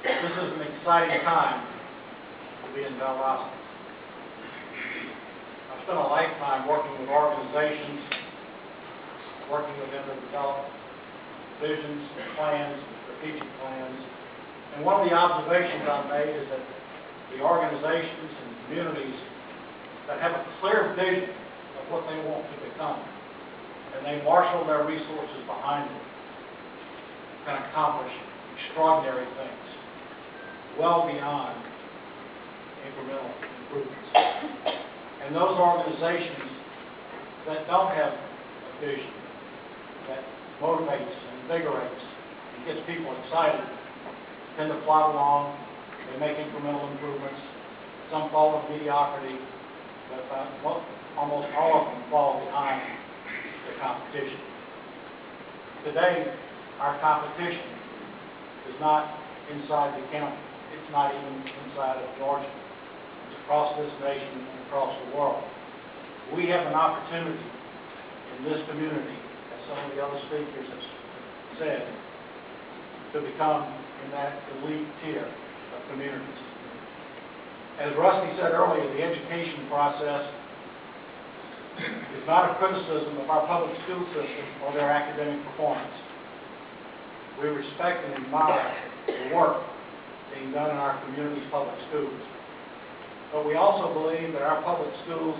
This is an exciting time to be in Valdosta. I've spent a lifetime working with organizations, working with them to develop visions, plans, strategic plans. And one of the observations I've made is that the organizations and communities that have a clear vision of what they want to become, and they marshal their resources behind it, can accomplish extraordinary things, well beyond incremental improvements. And those organizations that don't have a vision that motivates and invigorates and gets people excited tend to plod along. They make incremental improvements. Some fall into mediocrity, but almost all of them fall behind the competition. Today, our competition is not inside the county. It's not even inside of Georgia. It's across this nation and across the world. We have an opportunity in this community, as some of the other speakers have said, to become in that elite tier of communities. As Rusty said earlier, the education process is not a criticism of our public school system or their academic performance. We respect and admire the work being done in our community's public schools. But we also believe that our public schools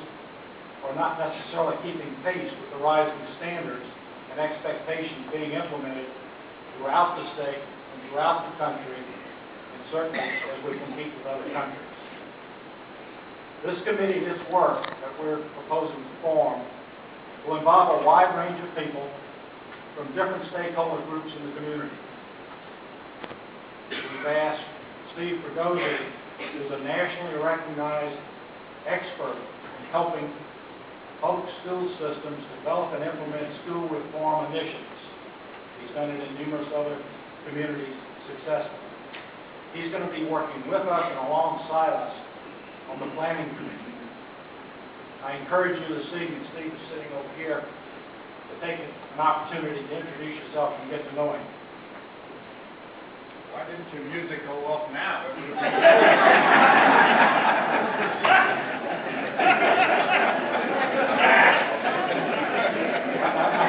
are not necessarily keeping pace with the rising standards and expectations being implemented throughout the state and throughout the country, and certainly as we compete with other countries. This committee, this work that we're proposing to form, will involve a wide range of people from different stakeholder groups in the community. We've asked Steve Fregosi, who's a nationally recognized expert in helping public school systems develop and implement school reform initiatives. He's done it in numerous other communities successfully. He's going to be working with us and alongside us on the planning committee. I encourage you this evening, Steve is sitting over here, to take an opportunity to introduce yourself and get to know him. Why didn't your music go off now? I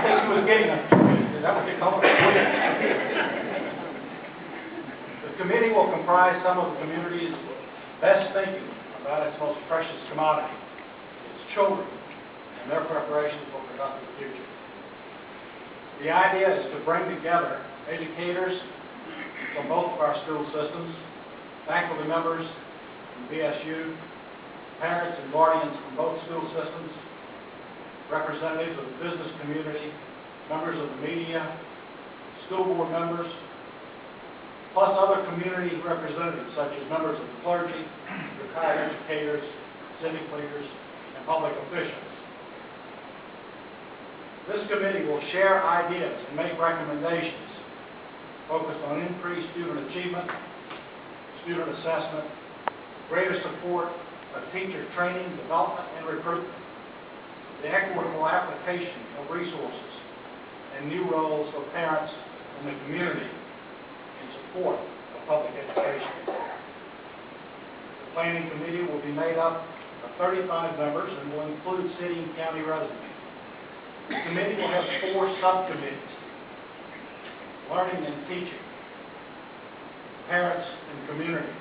think he was getting a tweet. Is that what they call it? The committee will comprise some of the community's best thinking about its most precious commodity, its children, and their preparation for a productive future. The idea is to bring together educators from both of our school systems, faculty members from BSU, parents and guardians from both school systems, representatives of the business community, members of the media, school board members, plus other community representatives such as members of the clergy, retired educators, civic leaders, and public officials. This committee will share ideas and make recommendations focused on increased student achievement, student assessment, greater support of teacher training, development, and recruitment, the equitable application of resources, and new roles for parents and the community in support of public education. The planning committee will be made up of 35 members and will include city and county residents. The committee will have 4 subcommittees: learning and teaching, parents and community,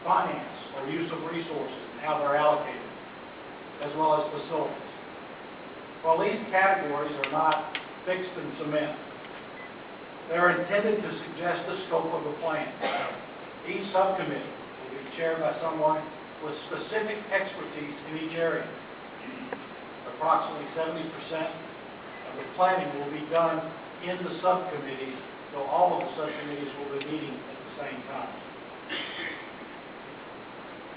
finance or use of resources and how they're allocated, as well as facilities. While these categories are not fixed in cement, they are intended to suggest the scope of the plan. Each subcommittee will be chaired by someone with specific expertise in each area. Approximately 70% of the planning will be done in the subcommittees, so all of the subcommittees will be meeting at the same time.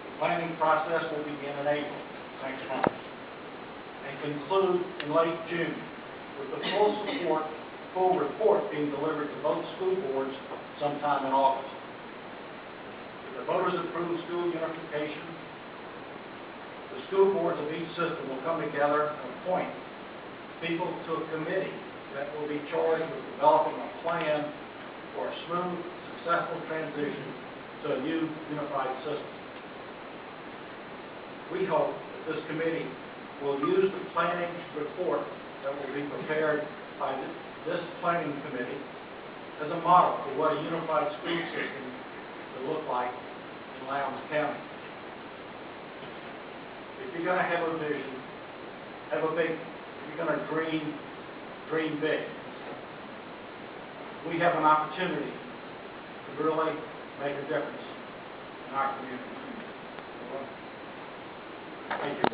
The planning process will begin in April next month and conclude in late June, with the full report being delivered to both school boards sometime in August. If the voters approve school unification, the school boards of each system will come together and appoint people to a committee that will be charged with developing a plan for a smooth, successful transition to a new unified system. We hope that this committee will use the planning report that will be prepared by this planning committee as a model for what a unified school system would look like in Lowndes County. If you're going to have a vision, have a big, if you're going to dream big. We have an opportunity to really make a difference in our community. Thank you.